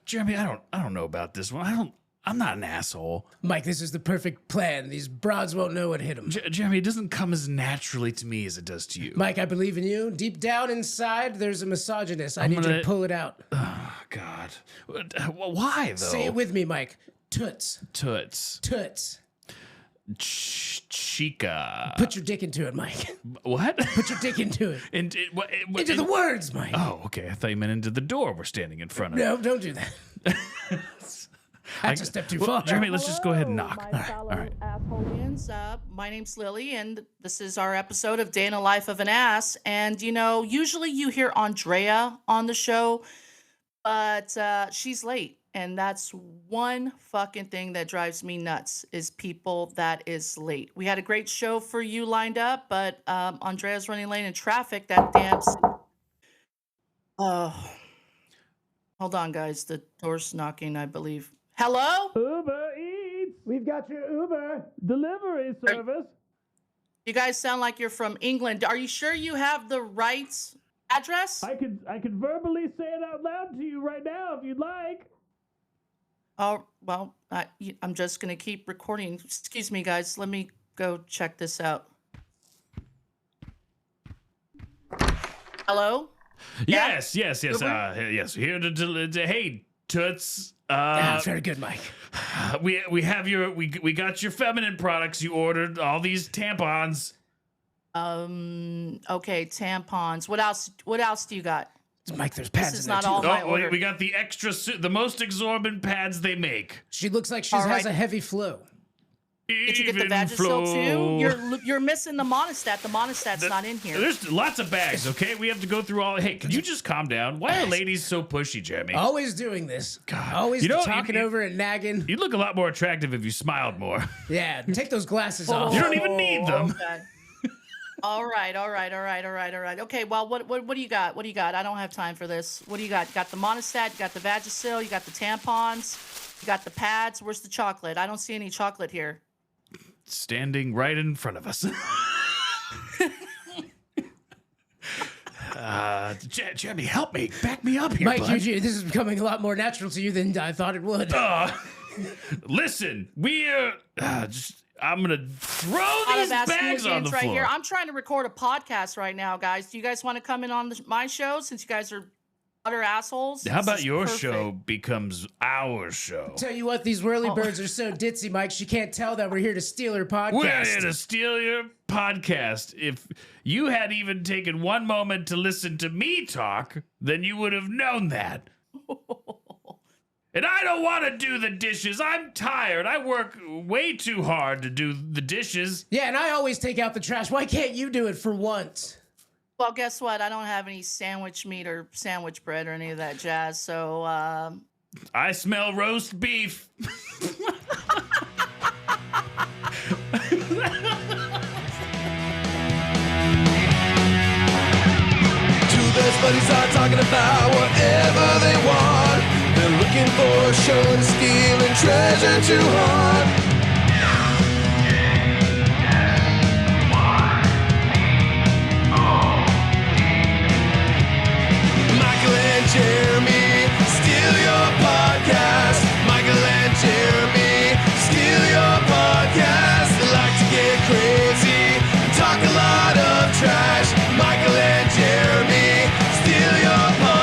Jeremy, I don't know about this one. I'm not an asshole. Mike, this is the perfect plan. These broads won't know what hit them. Jeremy, it doesn't come as naturally to me as it does to you. Mike, I believe in you. Deep down inside, there's a misogynist. I need you to pull it out. Oh, God. Why, though? Say it with me, Mike. Toots. Toots. Toots. Chica. Put your dick into it, Mike. What? Put your dick into it. Into the words, Mike. Oh, okay. I thought you meant into the door we're standing in front of. No, don't do that. That's a step too far. Jeremy, let's just go ahead and knock. My fellow assholeians. My name's Lily, and this is our episode of Day in the Life of an Ass. And, you know, usually you hear Andrea on the show, but she's late. And that's one fucking thing that drives me nuts is people that is late. We had a great show for you lined up, but Andrea's running late in traffic. That damn... hold on, guys. The door's knocking, I believe. Hello? Uber Eats. We've got your Uber. Delivery service. You guys sound like you're from England. Are you sure you have the right address? I could verbally say it out loud to you right now if you'd like. Oh, well, I'm just going to keep recording. Excuse me, guys. Let me go check this out. Hello? Yes. Yes. Here to hey, Toots. Very good, Mike. We have we got your feminine products. You ordered all these tampons. Okay, tampons. What else? What else do you got? Mike, there's pads This is in there not too. all my order. We got the the most exorbitant pads they make. She looks like she All has right. a heavy flow. Did you get the Vagisil too? You're missing the monostat. The monostat's not in here. There's lots of bags, okay? We have to go through all. Hey, can you just calm down? Why are ladies so pushy, Jeremy? Always doing this. God. Always You know, talking over and nagging. You'd look a lot more attractive if you smiled more. Yeah, take those glasses off. You don't even need them. Okay. All right. Okay, well, what do you got? What do you got? I don't have time for this. What do you got? You got the monostat, you got the Vagisil, you got the tampons, you got the pads. Where's the chocolate? I don't see any chocolate here. Standing right in front of us. Jeremy, help me. Back me up here, Mike, bud. this is becoming a lot more natural to you than I thought it would. Listen, we're I'm gonna throw these bags on the floor. Right here. I'm trying to record a podcast right now, guys. Do you guys want to come in on my show since you guys are utter assholes? How about your show becomes our show? Tell you what, these whirly birds are so ditzy, Mike. She can't tell that we're here to steal her podcast. We're here to steal your podcast. If you had even taken one moment to listen to me talk, then you would have known that. And I don't want to do the dishes. I'm tired. I work way too hard to do the dishes. Yeah, and I always take out the trash. Why can't you do it for once? Well, guess what? I don't have any sandwich meat or sandwich bread or any of that jazz, so... I smell roast beef. Two best buddies are talking about whatever they want. They're looking for a show to steal and treasure to haunt. Michael and Jeremy steal your podcast. Michael and Jeremy steal your podcast. They like to get crazy and talk a lot of trash. Michael and Jeremy steal your podcast.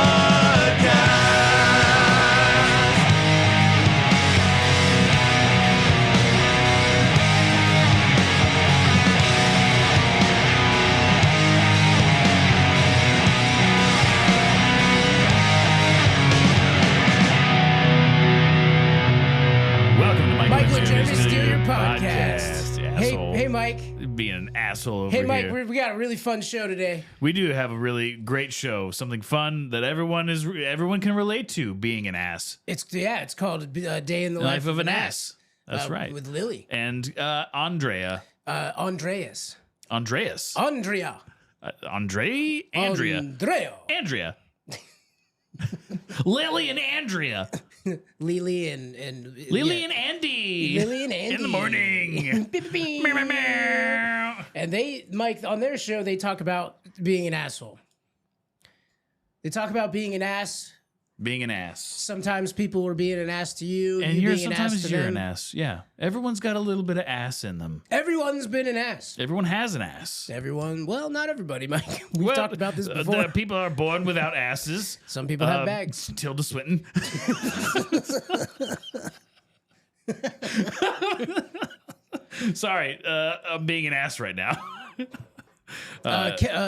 Welcome to Michael and Jeremy Steal Your Podcast. Asshole. Hey, Mike. Being an asshole over Hey, Mike, here. we got a really fun show today. We do have a really great show. Something fun that everyone can relate to. Being an ass. It's called Day in the Life of an Ass. That's right. With Lily. And Andrea. Andreas. Andreas. Andrea. Andrea. Andrea. Lily and Andrea. Lily and Lily and Andy. Lily and Andy. In the morning. Beep, beep. Meow, meow, meow. And they, Mike, on their show, they talk about being an asshole. They talk about being an ass Being an ass. Sometimes people were being an ass to you. And you you're being an ass sometimes to you're them. an ass. Yeah. Everyone's got a little bit of ass in them. Everyone's been an ass. Everyone has an ass. Everyone, well, not everybody, Mike. We've talked about this before. The people are born without asses. Some people have bags. Tilda Swinton. Sorry, I'm being an ass right now.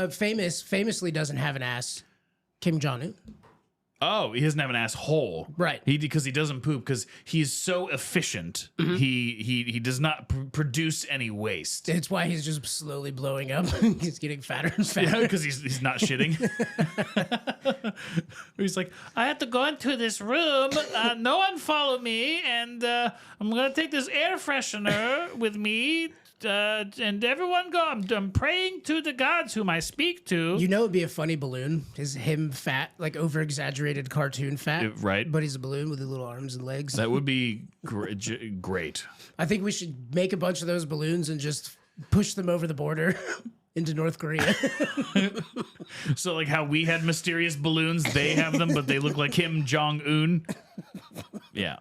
Famously doesn't have an ass. Kim Jong-un. Oh, he doesn't have an asshole. Right. Because he doesn't poop, because he's so efficient. Mm-hmm. He does not produce any waste. It's why he's just slowly blowing up. He's getting fatter and fatter. Because he's not shitting. He's like, I have to go into this room. No one follow me, and I'm gonna take this air freshener with me. And everyone go. I'm praying to the gods whom I speak to. You know, it'd be a funny balloon. Is him fat, like over exaggerated cartoon fat, right? But he's a balloon with his little arms and legs. That would be great. I think we should make a bunch of those balloons and just push them over the border into North Korea. So, like how we had mysterious balloons, they have them, but they look like Kim Jong-un. Yeah.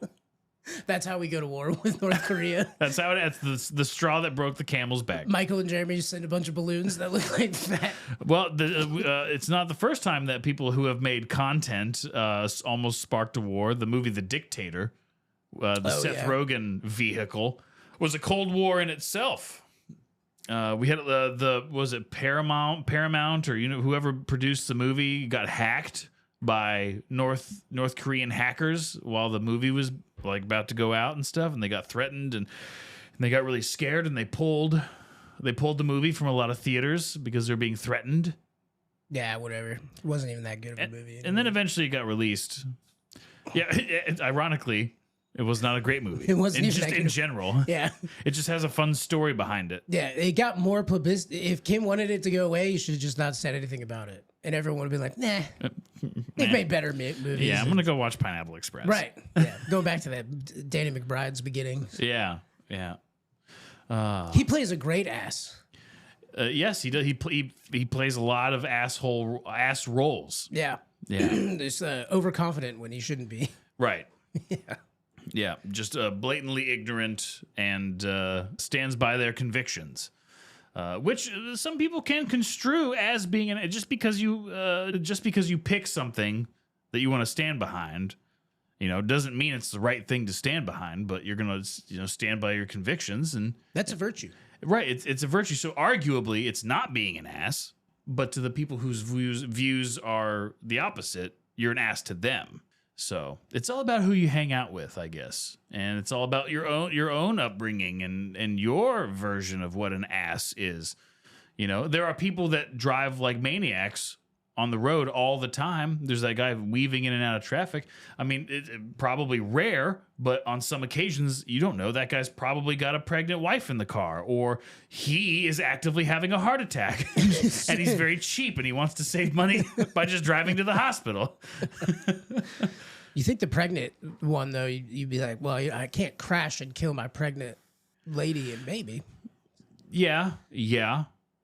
That's how we go to war with North Korea. That's how it's the straw that broke the camel's back. Michael and Jeremy just send a bunch of balloons that look like fat. Well, it's not the first time that people who have made content almost sparked a war. The movie The Dictator, Seth Rogen vehicle, was a Cold War in itself. We had was it Paramount, or whoever produced the movie got hacked by North Korean hackers while the movie was like about to go out and stuff, and they got threatened and they got really scared, and they pulled the movie from a lot of theaters because they're being threatened. Yeah, whatever. It wasn't even that good of a movie. Anyway. And then eventually it got released. Yeah, ironically, it was not a great movie. It wasn't even just that in good. general. Yeah. It just has a fun story behind it. Yeah, it got more publicity. If Kim wanted it to go away, you should have just not said anything about it. And everyone would be like, nah, they've made better movies. Yeah, I'm going to go watch Pineapple Express. Right. Yeah. Going back to that Danny McBride's beginning. Yeah. He plays a great ass. Yes, he does. He plays a lot of ass roles. Yeah. Yeah. Just overconfident when he shouldn't be. Right. Yeah. Just blatantly ignorant and stands by their convictions. Which some people can construe as being just because you pick something that you want to stand behind, doesn't mean it's the right thing to stand behind. But you're gonna stand by your convictions, and That's a virtue. right. It's a virtue. So arguably, it's not being an ass. But to the people whose views are the opposite, you're an ass to them. So it's all about who you hang out with, I guess, and it's all about your own upbringing and your version of what an ass is. There are people that drive like maniacs on the road all the time. There's that guy weaving in and out of traffic. I mean, it's probably rare, but on some occasions, you don't know. That guy's probably got a pregnant wife in the car, or he is actively having a heart attack, and he's very cheap, and he wants to save money by just driving to the hospital. You think the pregnant one, though, you'd be like, well, I can't crash and kill my pregnant lady and baby. Yeah.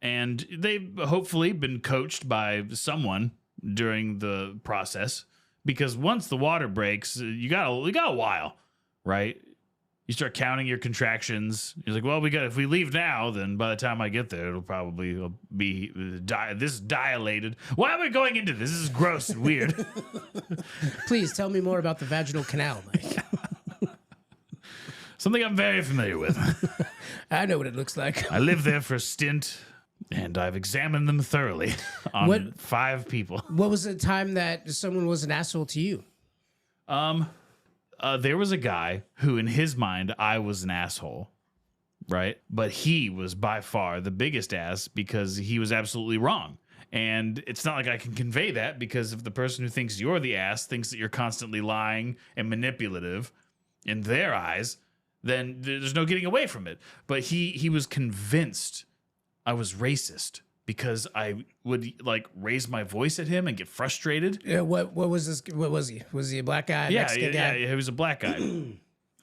And they've hopefully been coached by someone during the process, because once the water breaks, you got a while, right? You start counting your contractions. You're like, well, if we leave now, then by the time I get there, it'll probably be this dilated. Why am I going into this? This is gross and weird. Please tell me more about the vaginal canal, Mike. Something I'm very familiar with. I know what it looks like. I lived there for a stint, and I've examined them thoroughly on 5 people. What was the time that someone was an asshole to you? There was a guy who, in his mind, I was an asshole, right? But he was by far the biggest ass because he was absolutely wrong. And it's not like I can convey that, because if the person who thinks you're the ass thinks that you're constantly lying and manipulative in their eyes, then there's no getting away from it. But he was convinced I was racist because I would like raise my voice at him and get frustrated. Yeah, what was this? What was he? Was he a black guy? Mexican guy? Yeah, he was a black guy.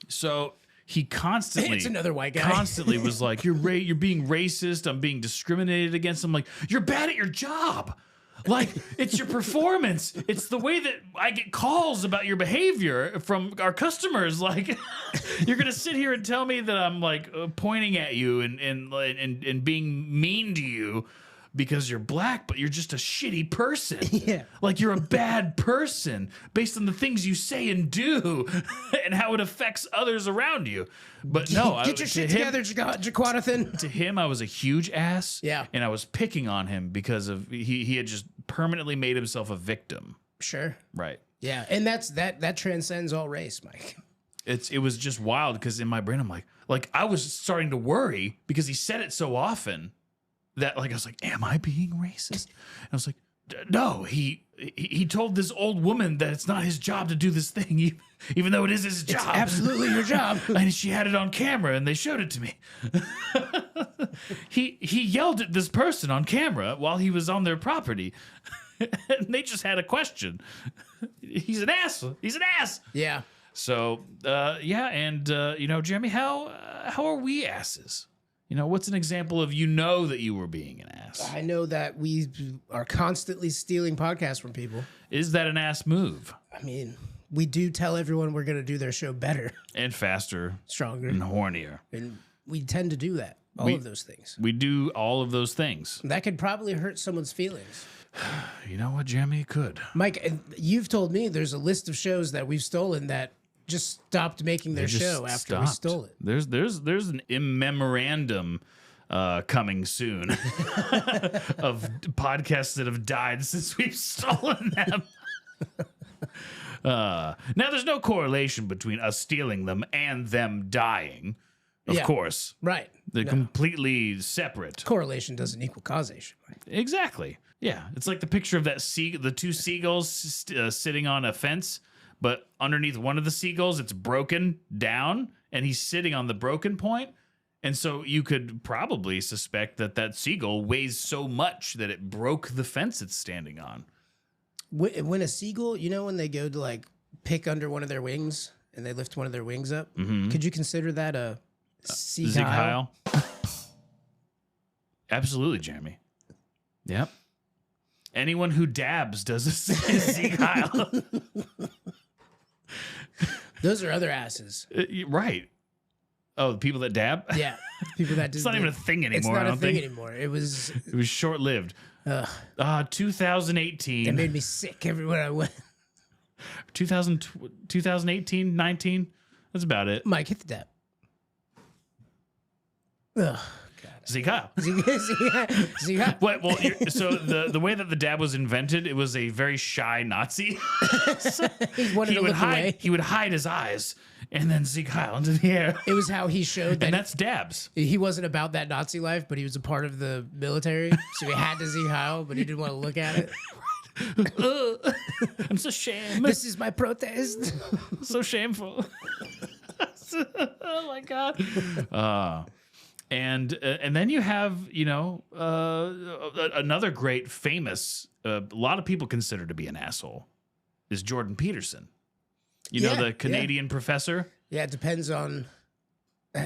So he constantly, It's another white guy. constantly was like, you're being racist. I'm being discriminated against. I'm like, you're bad at your job. Like, it's your performance. It's the way that I get calls about your behavior from our customers. Like, you're gonna sit here and tell me that I'm like pointing at you and being mean to you because you're black, but you're just a shitty person. Yeah. Like, you're a bad person based on the things you say and do and how it affects others around you. But no, Get your shit together, Jaquanathan. to him, I was a huge ass. Yeah. And I was picking on him because of he had just permanently made himself a victim. Sure. Right. Yeah, and that transcends all race, Mike. It was just wild because in my brain I'm like I was starting to worry because he said it so often that like I was like, am I being racist? And I was like, no, he told this old woman that it's not his job to do this thing, even though it is his job. It's absolutely your job. And she had it on camera and they showed it to me. He yelled at this person on camera while he was on their property. And they just had a question. He's an ass. He's an ass. Yeah. So, yeah. And, Jeremy, how are we asses? What's an example of that you were being an ass? I know that we are constantly stealing podcasts from people. Is that an ass move? I mean, we do tell everyone we're going to do their show better, And faster stronger, and hornier. and we tend to do that. All of those things. We do all of those things. That could probably hurt someone's feelings. You know what, Jeremy? It could. Mike, you've told me there's a list of shows that we've stolen that just stopped making their They just show after we stopped. stole it. There's an immemorandum coming soon of podcasts that have died since we've stolen them. Now, there's no correlation between us stealing them and them dying. Of Yeah. course, Right. they're completely separate. Correlation doesn't equal causation. Mike. Exactly. Yeah, it's like the picture of the two seagulls sitting on a fence. But underneath one of the seagulls, it's broken down, and he's sitting on the broken point. And so you could probably suspect that seagull weighs so much that it broke the fence it's standing on. When a seagull, when they go to like pick under one of their wings and they lift one of their wings up, could you consider that a sea Zig Heil? Heil. Absolutely, Jeremy. Yep. Anyone who dabs does a Zig Heil. Those are other asses. Right. Oh, the people that dab? Yeah. People that do. It's not even a thing anymore. It's not I a don't thing think. anymore. It was. It was short-lived. 2018. It made me sick everywhere I went. 2018, 19. That's about it. Mike, hit the dab. Ugh. Zig Heil. See how? What? Well, so the way that the dab was invented, it was a very shy Nazi. He wanted to look away. He would hide his eyes and then Zig Heil into the air. It was how he showed that And that's dabs. he wasn't about that Nazi life, but he was a part of the military, so he had to Zig Heil, but he didn't want to look at it. I'm so ashamed. This is my protest. So shameful. Oh my god. And then you have another great famous a lot of people consider to be an asshole is Jordan Peterson. The Canadian professor. Yeah, it depends on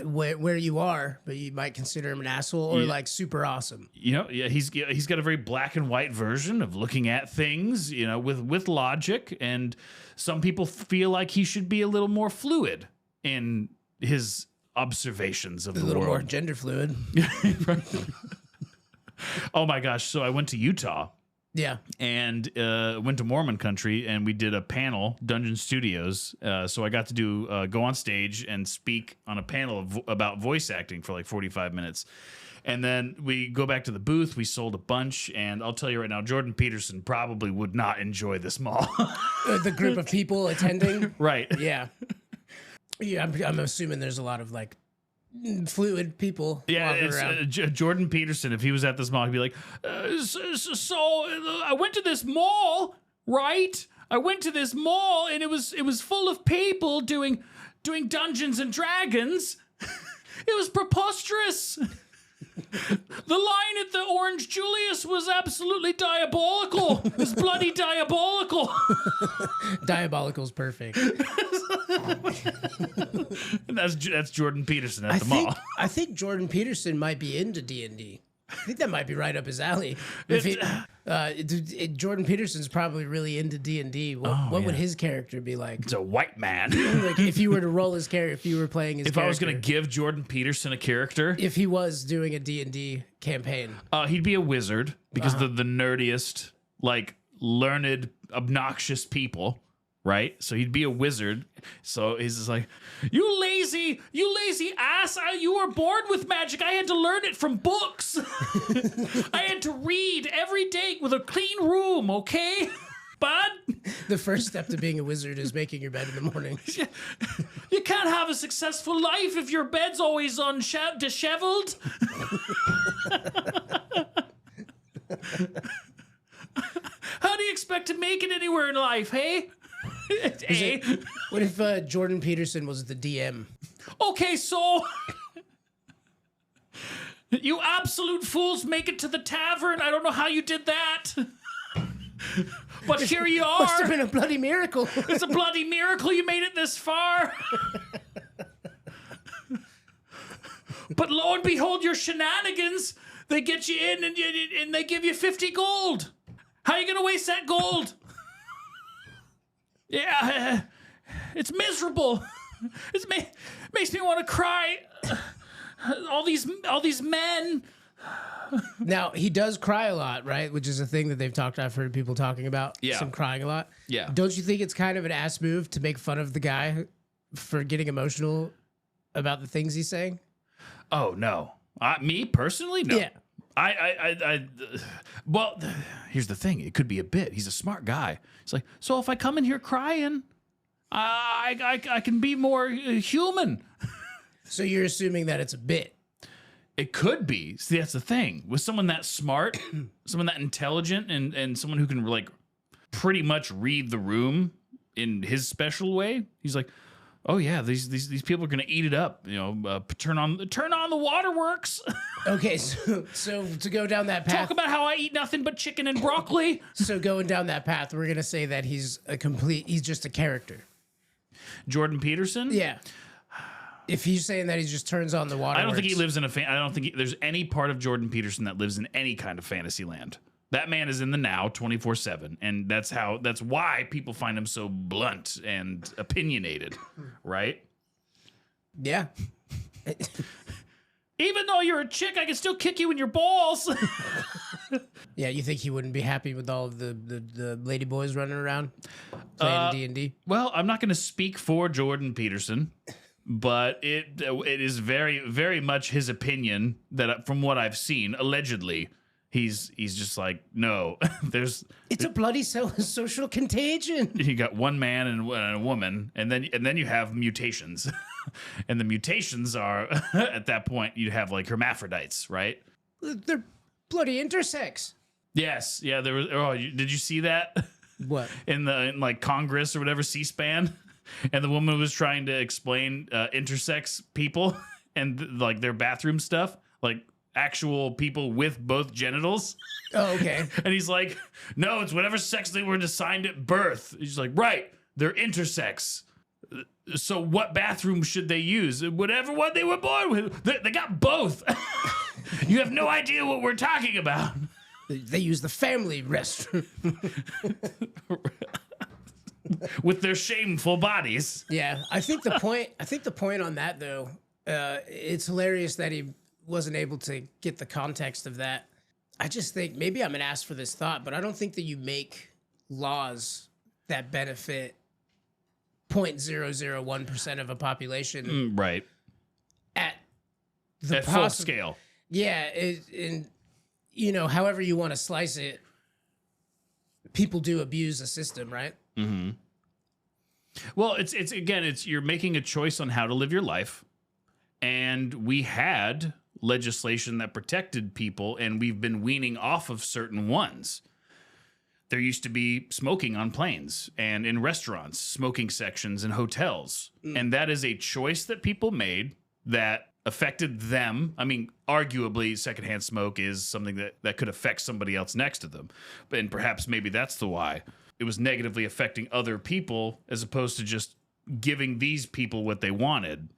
where you are, but you might consider him an asshole or like super awesome. He's got a very black and white version of looking at things, with logic, and some people feel like he should be a little more fluid in his observations of the A little world. more gender fluid. Oh my gosh! So I went to Utah Yeah. and went to Mormon country, and we did a panel, Dungeon Studios. So I got to do go on stage and speak on a panel about voice acting for like 45 minutes. And then we go back to the booth. We sold a bunch, and I'll tell you right now, Jordan Peterson probably would not enjoy this mall. The group of people attending. Right. Yeah. Yeah, I'm assuming there's a lot of like fluid people Yeah, walking it's, around. Jordan Peterson, if he was at this mall, he'd be like, so I went to this mall, right? I went to this mall, and it was full of people doing Dungeons and Dragons. It was preposterous. The line at the Orange Julius was absolutely diabolical. It was bloody diabolical. Diabolical's perfect. And that's Jordan Peterson at the mall. I think Jordan Peterson might be into D&D. I think that might be right up his alley. If Jordan Peterson's probably really into D&D. What would his character be like? It's a white man. Like if you were to roll his character, if you were playing his If character. I was going to give Jordan Peterson a character, If he was doing a D&D campaign. he'd be a wizard because the nerdiest, like learned, obnoxious people, right? So he'd be a wizard. So he's just like, you lazy ass! You were born with magic. I had to learn it from books. I had to read every day with a clean room. Okay, bud. The first step to being a wizard is making your bed in the morning. You can't have a successful life if your bed's always disheveled. How do you expect to make it anywhere in life, hey? What if Jordan Peterson was the DM? Okay, so you absolute fools make it to the tavern. I don't know how you did that. But here you Must have are. been a bloody miracle. It's a bloody miracle you made it this far. But lo and behold, your shenanigans, they get you in and they give you 50 gold. How are you going to waste that gold? Yeah, it's miserable. Makes me want to cry. All these men. Now, he does cry a lot, right? Which is a thing that they've talked, I've heard people talking about. Yeah. Some crying a lot. Yeah. Don't you think it's kind of an ass move to make fun of the guy for getting emotional about the things he's saying? Oh no, me personally, no. Yeah. Well, here's the thing. It could be a bit. He's a smart guy. He's like, so if I come in here crying, I can be more human. So you're assuming that it's a bit. It could be. See, that's the thing. With someone that smart, someone that intelligent, and someone who can like pretty much read the room in his special way, he's like, oh yeah, these people are gonna eat it up. You know, turn on the waterworks. Okay, so to go down that path. Talk about how I eat nothing but chicken and broccoli. So going down that path, we're gonna say that he's just a character. Jordan Peterson. Yeah. If he's saying that he just turns on the water. I don't think he lives in a. I don't think there's any part of Jordan Peterson that lives in any kind of fantasy land. That man is in the now 24/7, and that's why people find him so blunt and opinionated, right? Yeah. Even though you're a chick, I can still kick you in your balls. Yeah, you think he wouldn't be happy with all of the lady boys running around playing D&D? Well, I'm not going to speak for Jordan Peterson, but it is very, very much his opinion that, from what I've seen, allegedly, he's just like, no, It's a bloody social contagion. you got one man and a woman, and then you have mutations, and the mutations are at that point you have like hermaphrodites, right? They're bloody intersex. Yes, yeah. There was. Oh, did you see that? What? in like Congress or whatever, C-SPAN, and the woman was trying to explain intersex people and like their bathroom stuff, like actual people with both genitals. Oh, okay. And he's like, no, it's whatever sex they were assigned at birth. He's like, right, they're intersex. So what bathroom should they use? Whatever one they were born with. They got both. You have no idea what we're talking about. They use the family restroom. With their shameful bodies. Yeah, I think the point on that though, it's hilarious that he wasn't able to get the context of that. I just think maybe I'm an ass for this thought, but I don't think that you make laws that benefit 0.001% of a population Right. at the At full scale. Yeah, and you know, however you want to slice it, people do abuse the system, right? Mm-hmm. Well, it's you're making a choice on how to live your life, and we had legislation that protected people, and we've been weaning off of certain ones. There used to be smoking on planes and in restaurants, smoking sections in hotels, and that is a choice that people made that affected them. I mean, arguably, secondhand smoke is something that could affect somebody else next to them, and perhaps maybe that's the why it was negatively affecting other people as opposed to just giving these people what they wanted.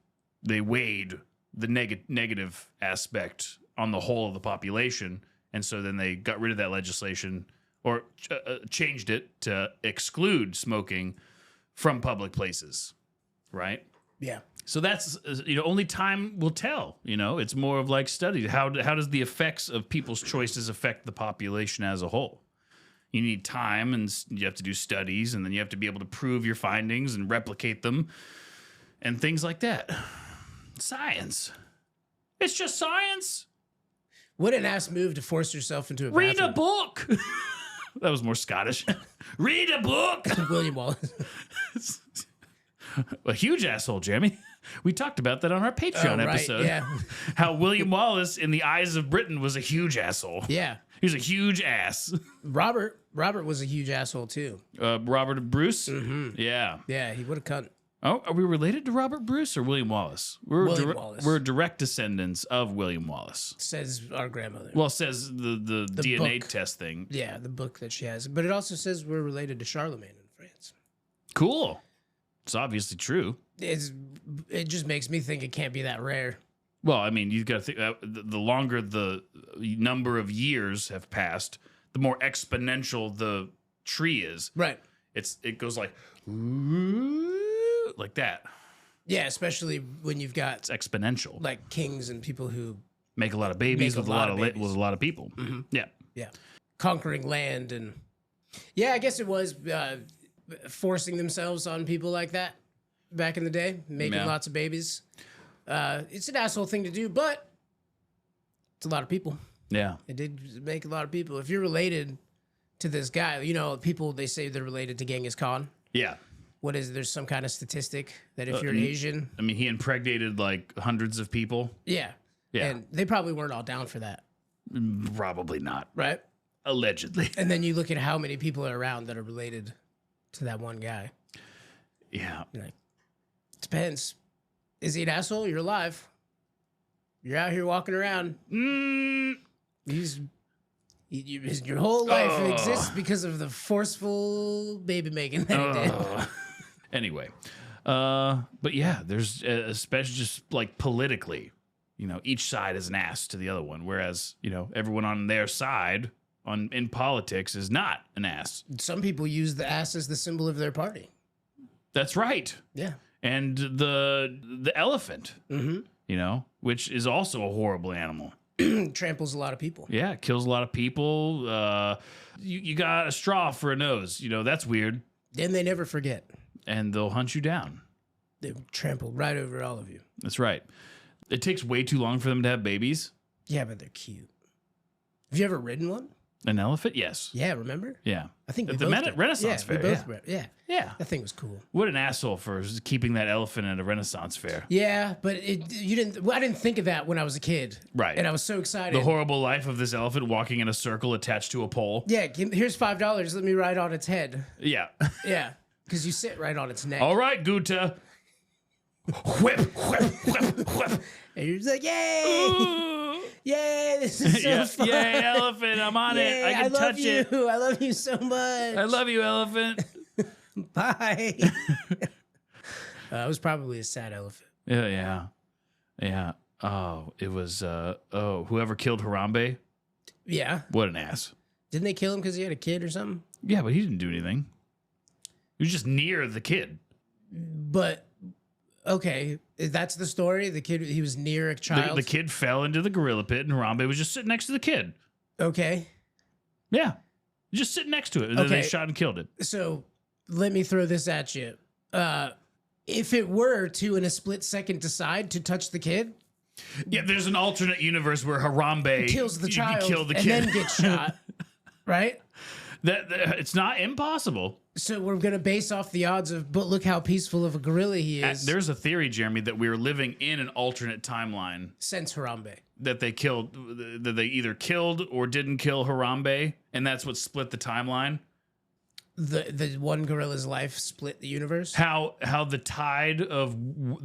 They weighed the negative aspect on the whole of the population. And so then they got rid of that legislation or changed it to exclude smoking from public places, right? Yeah. So that's, only time will tell. It's more of like study. How does the effects of people's choices affect the population as a whole? You need time, and you have to do studies, and then you have to be able to prove your findings and replicate them and things like that. Science. It's just science. What an ass move to force yourself into a Read a bathroom. book. That was more Scottish. Read a book. William Wallace. A huge asshole, Jeremy. We talked about that on our Patreon episode. Yeah. How William Wallace, in the eyes of Britain, was a huge asshole. Yeah. He was a huge ass. Robert was a huge asshole too. Robert Bruce? Mm-hmm. Yeah. Yeah, he would have cunt. Oh, are we related to Robert Bruce or William Wallace? William Wallace. We're direct descendants of William Wallace. Says our grandmother. Well, says the DNA book. test thing. Yeah, the book that she has. But it also says we're related to Charlemagne in France. Cool. It's obviously true. It just makes me think it can't be that rare. Well, I mean, you've got to think the longer the number of years have passed, the more exponential the tree is. Right. It goes like that. Yeah, especially when you've got It's exponential. like kings and people who Make a lot of babies Make with a lot of with babies. a lot of people. Yeah. conquering land and I guess it was forcing themselves on people like that back in the day, making lots of babies. It's an asshole thing to do, but it's a lot of people. Yeah. It did make a lot of people. If you're related to this guy, people, they say they're related to Genghis Khan. Yeah. What is there's some kind of statistic that if you're Asian, I mean, he impregnated like hundreds of people. yeah, and they probably weren't all down for that, Probably not. right? Allegedly. And then you look at how many people are around that are related to that one guy. Yeah. You're like, depends. Is he an asshole? You're alive. You're out here walking around. Your whole life exists because of the forceful baby making that he did. Anyway, but yeah, there's especially just like politically, each side is an ass to the other one, whereas everyone on their side in politics is not an ass. Some people use the ass as the symbol of their party. That's right. Yeah. And the elephant, which is also a horrible animal. Tramples a lot of people. Yeah, it kills a lot of people. You got a straw for a nose. That's weird. And they never forget. And they'll hunt you down. They trample right over all of you. That's right. It takes way too long for them to have babies. Yeah, but they're cute. Have you ever ridden one? An elephant? Yes. Yeah, remember? Yeah. I think we At the both did. Renaissance yeah, fair. We both were. Yeah. Yeah. That thing was cool. What an asshole for keeping that elephant at a Renaissance fair. Yeah, but I didn't think of that when I was a kid. Right. And I was so excited. The horrible life of this elephant walking in a circle attached to a pole. Yeah, here's $5. Let me ride on its head. Yeah. Yeah, because you sit right on its neck. All right, Guta. Whip, whip, whip, whip. And you're just like, yay! Yay, this is so fun. Yay, elephant, I'm on it. I can touch it. I love you so much. I love you, elephant. Bye. It was probably a sad elephant. Yeah. Oh, it was, whoever killed Harambe. Yeah. What an ass. Didn't they kill him because he had a kid or something? Yeah, but he didn't do anything. He was just near the kid. But, okay, that's the story? The kid, he was near a child? The kid fell into the gorilla pit and Harambe was just sitting next to the kid. Okay. Yeah. Just sitting next to it. And then they shot and killed it. So let me throw this at you. If it were to, in a split second, decide to touch the kid, yeah, there's an alternate universe where Harambe kills the child kill the and kid. then gets shot, right? That it's not impossible. So we're going to base off the odds of, but look how peaceful of a gorilla he is. There's a theory, Jeremy, that we're living in an alternate timeline. Since Harambe. That they either killed or didn't kill Harambe, and that's what split the timeline. The one gorilla's life split the universe. How the tide of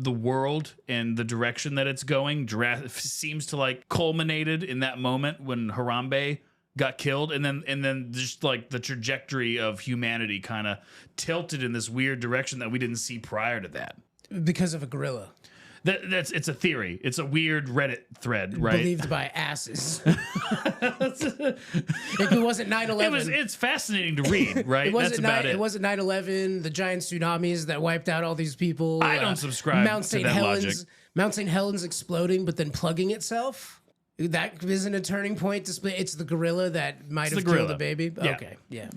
the world and the direction that it's going seems to like culminated in that moment when Harambe got killed, and then just like the trajectory of humanity kind of tilted in this weird direction that we didn't see prior to that. Because of a gorilla. It's a theory. It's a weird Reddit thread, right? Believed by asses. If it wasn't 9/11. It's fascinating to read, right? That's about it. It wasn't 9/11, the giant tsunamis that wiped out all these people. I don't subscribe Mount to St. that Helens, logic. Mount St. Helens exploding, but then plugging itself. That isn't a turning point to split. It's the gorilla that might have killed the baby. Yeah. Okay, yeah.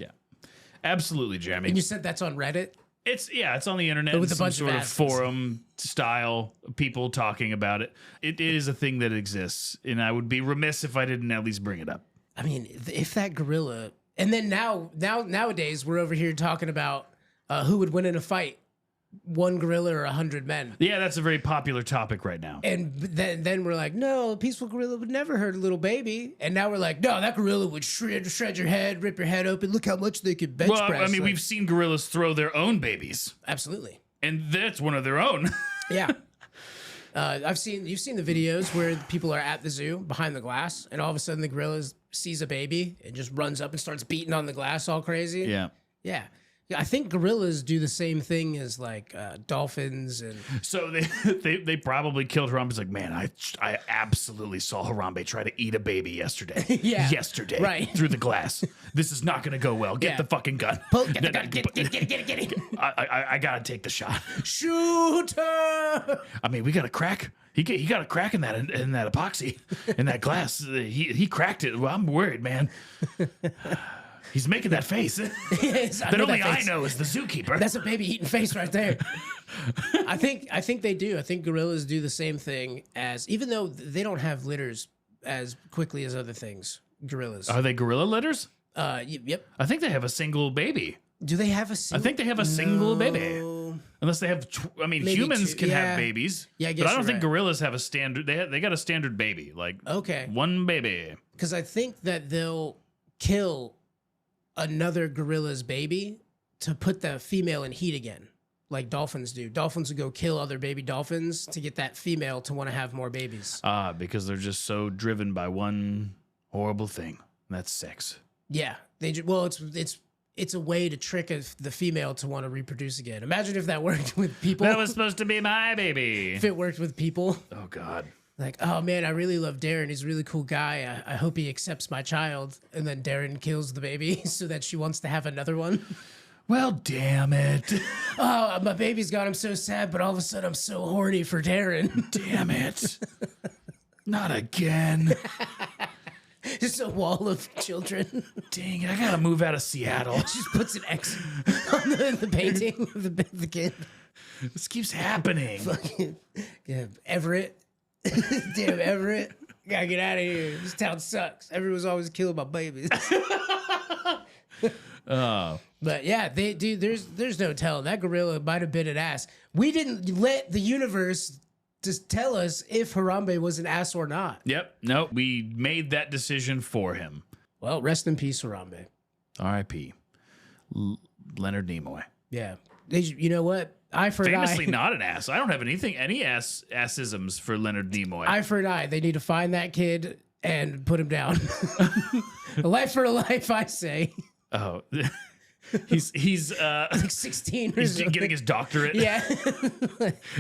Absolutely, Jeremy. And you said that's on Reddit? It's on the internet with a some bunch of sort of asses. forum style people talking about it. It is a thing that exists, and I would be remiss if I didn't at least bring it up. I mean, if that gorilla, and then nowadays we're over here talking about who would win in a fight, one gorilla or 100 men. Yeah, that's a very popular topic right now. And then we're like, no, a peaceful gorilla would never hurt a little baby. And now we're like, no, that gorilla would shred your head, rip your head open. Look how much they could bench Well, press. I mean, Like, we've seen gorillas throw their own babies, absolutely, and that's one of their own. yeah. You've seen the videos where people are at the zoo behind the glass, and all of a sudden the gorilla sees a baby and just runs up and starts beating on the glass all crazy. Yeah. Yeah. I think gorillas do the same thing as like dolphins and So they probably killed Harambe. It's like, man, I absolutely saw Harambe try to eat a baby yesterday. Yeah. Yesterday. Right. Through the glass. This is not going to go well. Get Yeah. the fucking gun. get the gun, get it. I got to take the shot. Shooter. I mean, we got a crack. He got a crack in that epoxy, in that glass. He cracked it. Well, I'm worried, man. He's making that face. Yes, That know only I face. know is the zookeeper. That's a baby eating face right there. I think they do. I think gorillas do the same thing as, even though they don't have litters as quickly as other things. Gorillas. Are they gorilla litters? Yep. I think they have a single baby. Do they have a? I think they have a single baby. Unless they have, Maybe humans two, can yeah. have babies. Yeah, I but guess I don't you're think right. gorillas have a standard. They got a standard baby, like Okay. one baby. Because I think that they'll kill another gorilla's baby to put the female in heat again, like dolphins do. Dolphins will go kill other baby dolphins to get that female to want to have more babies. Because they're just so driven by one horrible thing. That's sex. Yeah, it's a way to trick the female to want to reproduce again. Imagine if that worked with people. That was supposed to be my baby. If it worked with people, Oh God. like, oh man, I really love Darren. He's a really cool guy. I hope he accepts my child. And then Darren kills the baby so that she wants to have another one. Well, damn it. Oh, my baby's gone. I'm so sad, but all of a sudden I'm so horny for Darren. Damn it. Not again. Just a wall of children. Dang it. I gotta move out of Seattle. Just puts an X on the painting of the kid. This keeps happening. Yeah, Everett. Damn, Everett. Gotta get out of here. This town sucks. Everyone's always killing my babies. Oh. But yeah, they do. There's no telling. That gorilla might have been an ass. We didn't let the universe just tell us if Harambe was an ass or not. Yep. Nope. We made that decision for him. Well, rest in peace, Harambe. R.I.P. Leonard Nimoy. Yeah. You know what? Eye for an Famously eye. not an ass. I don't have any assisms for Leonard Nimoy. Eye for an eye. They need to find that kid and put him down. A life for a life, I say. Oh. He's Like 16 or he's something. getting his doctorate. Yeah.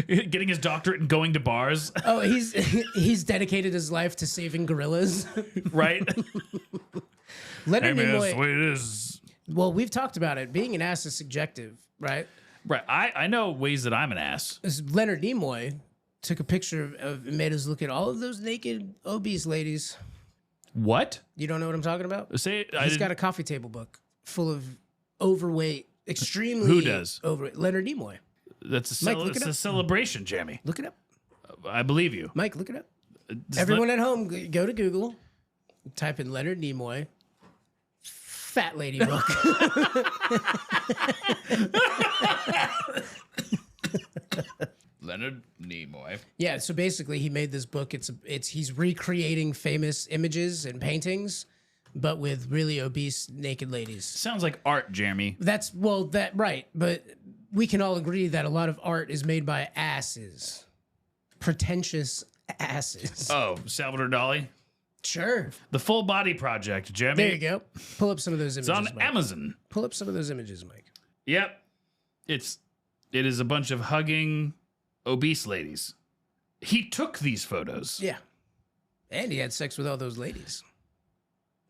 Getting his doctorate and going to bars, Oh, he's dedicated his life to saving gorillas. right? Leonard Hey man, that's Nimoy. the way it is. Well, we've talked about it. Being an ass is subjective, right? Right. I know ways that I'm an ass. Leonard Nimoy took a picture of and made us look at all of those naked, obese ladies. What? You don't know what I'm talking about? Say He's got a coffee table book full of overweight, extremely Who does? overweight. Leonard Nimoy. That's Mike, look it it's a up. celebration, Jamie. Look it up. I believe you. Mike, look it up. Does Everyone at home, go to Google, type in Leonard Nimoy, fat lady book. Leonard Nimoy. Yeah, so basically he made this book. He's recreating famous images and paintings, but with really obese naked ladies. Sounds like art, Jeremy. Right, but we can all agree that a lot of art is made by asses. Pretentious asses. Oh, Salvador Dali. Sure. The Full Body Project, Jeremy. There you go. Pull up some of those It's images, on Mike. Amazon. Pull up some of those images, Mike. Yep. It is a bunch of hugging obese ladies. he took these photos. Yeah. And he had sex with all those ladies.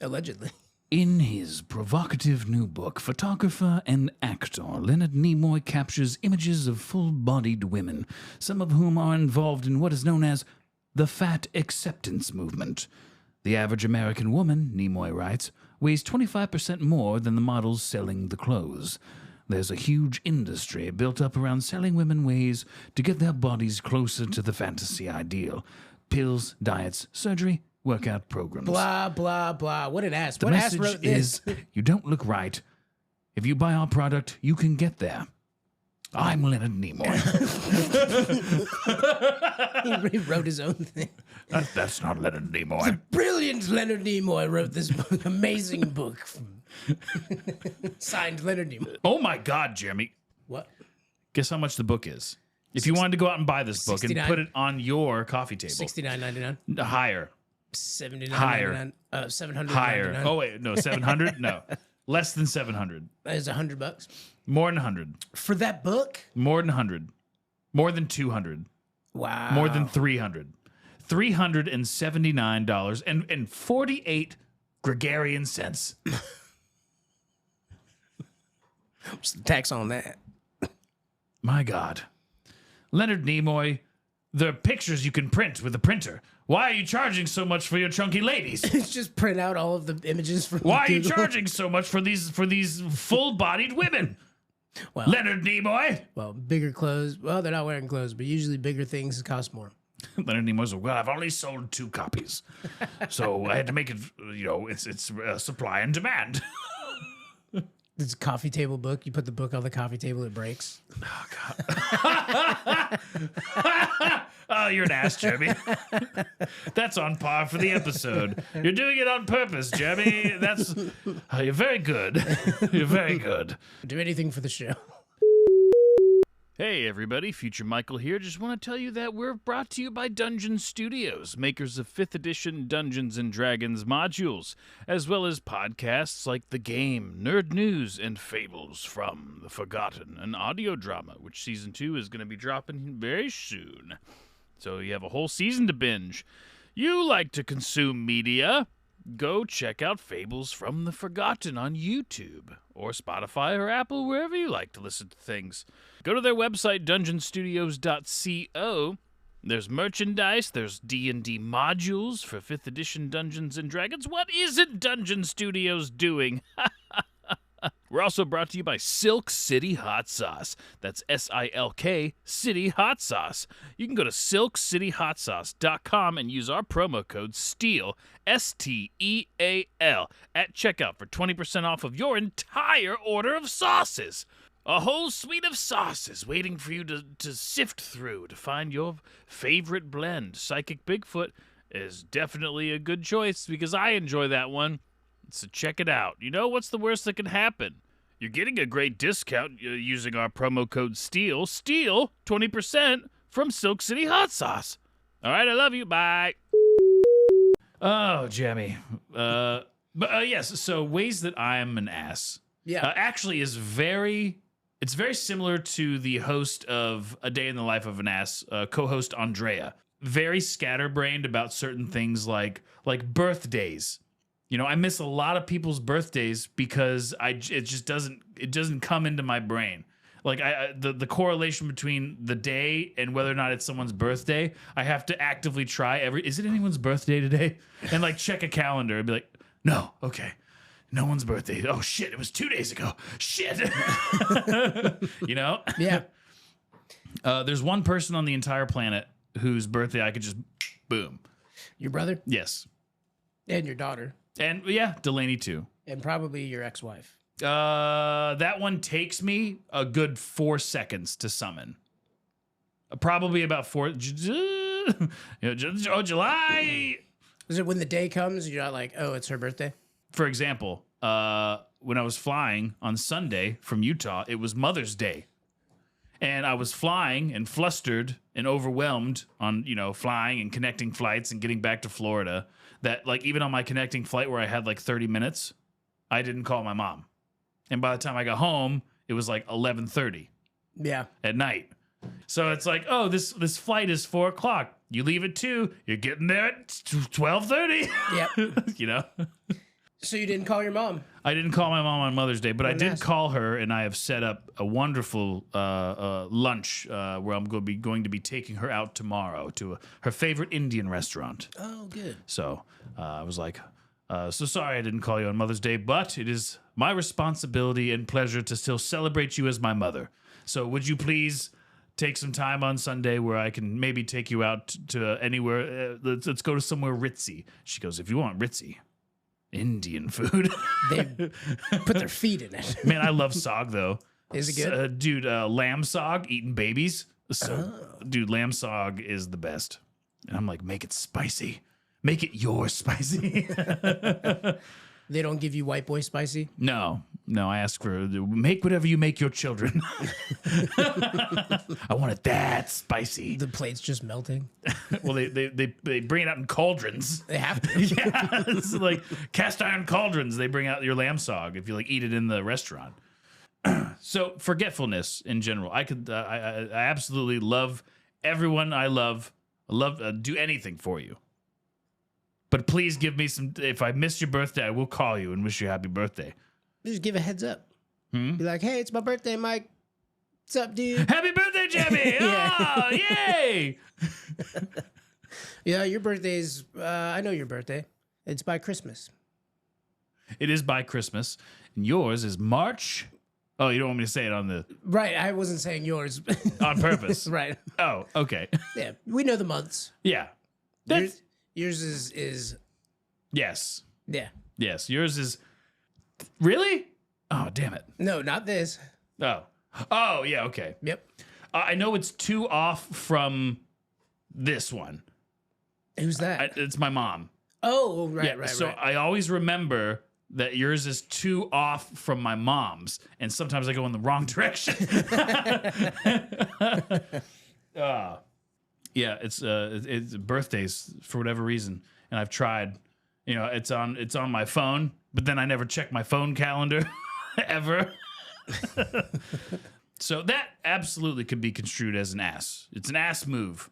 Allegedly. In his provocative new book, photographer and actor Leonard Nimoy captures images of full-bodied women, some of whom are involved in what is known as the fat acceptance movement. The average American woman, Nimoy writes, weighs 25% more than the models selling the clothes. There's a huge industry built up around selling women ways to get their bodies closer to the fantasy ideal. Pills, diets, surgery, workout programs. Blah, blah, blah. What an ass. The What ass message wrote this? is, you don't look right. If you buy our product, you can get there. I'm Leonard Nimoy. He wrote his own thing. That's not Leonard Nimoy. Brilliant Leonard Nimoy wrote this book. Amazing book. Signed Leonard Nimoy. Oh my God, Jeremy. What? Guess how much the book is? If you wanted to go out and buy this book and 69. put it on your coffee table. $69.99. Higher. $79.99. Higher. $799. Higher. Oh, wait. No, 700? No. Less than 700. That is $100. More than 100. For that book? More than 100. More than 200. Wow. More than 300. $379 and 48 Gregarian cents. What's the tax on that? My God. Leonard Nimoy, the pictures you can print with a printer. Why are you charging so much for your chunky ladies? It's just print out all of the images from Why are you Google. charging so much for these full-bodied women? Well, Leonard Nimoy? well, bigger clothes. Well, they're not wearing clothes, but usually bigger things cost more. Leonard Nimoy's like, well, I've only sold 2 copies. So I had to make it, it's supply and demand. It's a coffee table book. You put the book on the coffee table, it breaks. Oh, you're an ass, Jeremy. That's on par for the episode. You're doing it on purpose, Jeremy. You're very good. You're very good. Do anything for the show. Hey everybody, Future Michael here. Just want to tell you that we're brought to you by Dungeon Studios, makers of 5th edition Dungeons & Dragons modules, as well as podcasts like The Game, Nerd News, and Fables from the Forgotten, an audio drama, which Season 2 is going to be dropping very soon. So you have a whole season to binge. You like to consume media? Go check out Fables from the Forgotten on YouTube, or Spotify or Apple, wherever you like to listen to things. Go to their website, dungeonstudios.co. There's merchandise, there's D&D modules for 5th edition Dungeons & Dragons. What isn't Dungeon Studios doing? We're also brought to you by Silk City Hot Sauce. That's SILK City Hot Sauce. You can go to silkcityhotsauce.com and use our promo code STEAL, STEAL, at checkout for 20% off of your entire order of sauces. A whole suite of sauces waiting for you to sift through to find your favorite blend. Psychic Bigfoot is definitely a good choice because I enjoy that one. So check it out. You know what's the worst that can happen? You're getting a great discount using our promo code STEAL. STEAL 20% from Silk City Hot Sauce. All right, I love you. Bye. Oh, Jamie. Yes, so ways that I'm an ass. Yeah. Actually is it's very similar to the host of A Day in the Life of an Ass, co-host Andrea. Very scatterbrained about certain things like birthdays. You know, I miss a lot of people's birthdays because it just doesn't come into my brain. Like the correlation between the day and whether or not it's someone's birthday, I have to actively try is it anyone's birthday today? And like check a calendar and be like, no, okay. No one's birthday. Oh shit, it was 2 days ago. Shit. You know? Yeah. There's one person on the entire planet whose birthday I could just boom. Your brother? Yes. And your daughter. And yeah, Delaney too. And probably your ex-wife. That one takes me a good 4 seconds to summon. Probably about 4. July. Is it when the day comes, you're not like, oh, it's her birthday? For example, when I was flying on Sunday from Utah, it was Mother's Day. And I was flying and flustered and overwhelmed on, flying and connecting flights and getting back to Florida. That, like, even on my connecting flight where I had, like, 30 minutes, I didn't call my mom. And by the time I got home, it was, like, 11:30 Yeah. at night. So it's like, oh, this flight is 4 o'clock. You leave at 2, you're getting there at 12:30. Yep. You know? So you didn't call your mom? I didn't call my mom on Mother's Day, but I did nice. call her, and I have set up a wonderful lunch where I'm going to be taking her out tomorrow to her favorite Indian restaurant. Oh, good. So I was like, so sorry I didn't call you on Mother's Day, but it is my responsibility and pleasure to still celebrate you as my mother. So would you please take some time on Sunday where I can maybe take you out to anywhere? Let's go to somewhere ritzy. She goes, if you want ritzy, Indian food. They put their feet in it. Man, I love sog though. Is it good? Dude, lamb sog, eating babies. So, dude, lamb sog is the best. And I'm like, make it spicy. Make it your spicy. They don't give you white boy spicy? No, I ask for make whatever you make your children. I want it that spicy. The plate's just melting. Well, they bring it out in cauldrons. They have to. Yeah, it's like cast iron cauldrons. They bring out your lamb sog if you like eat it in the restaurant. So forgetfulness in general, I absolutely love everyone I love. I love do anything for you. But please give me some. If I miss your birthday, I will call you and wish you happy birthday. Just give a heads up. Be like, hey, it's my birthday, Mike. What's up, dude? Happy birthday, Jimmy! Yeah. Oh, yay! Yeah, your birthday's, I know your birthday. It's by Christmas. It is by Christmas, and yours is March. Oh, you don't want me to say it on the Right, I wasn't saying yours. on purpose. Right. Oh, okay. Yeah, we know the months. Yeah. That's, Yours is yes. yeah. Yes. Yours is really? Oh, damn it. No, not this. Oh. Oh, yeah, okay. Yep. I know it's 2 off from this one. Who's that? It's my mom. Oh, right, Yeah, right, so right. I always remember that yours is 2 off from my mom's, and sometimes I go in the wrong direction. Yeah, it's birthdays for whatever reason, and I've tried. You know, it's on my phone, but then I never check my phone calendar ever. So that absolutely could be construed as an ass. It's an ass move.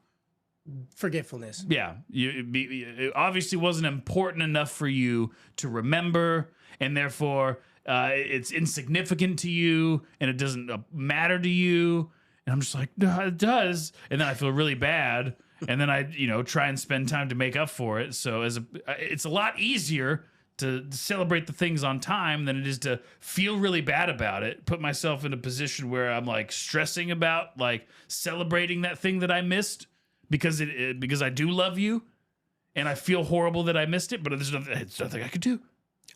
Forgetfulness. Yeah, it obviously wasn't important enough for you to remember, and therefore it's insignificant to you, and it doesn't matter to you. And I'm just like, no, it does. And then I feel really bad, and then I, try and spend time to make up for it. So it's a lot easier to celebrate the things on time than it is to feel really bad about it. Put myself in a position where I'm like stressing about like celebrating that thing that I missed. Because because I do love you, and I feel horrible that I missed it, but there's nothing I could do.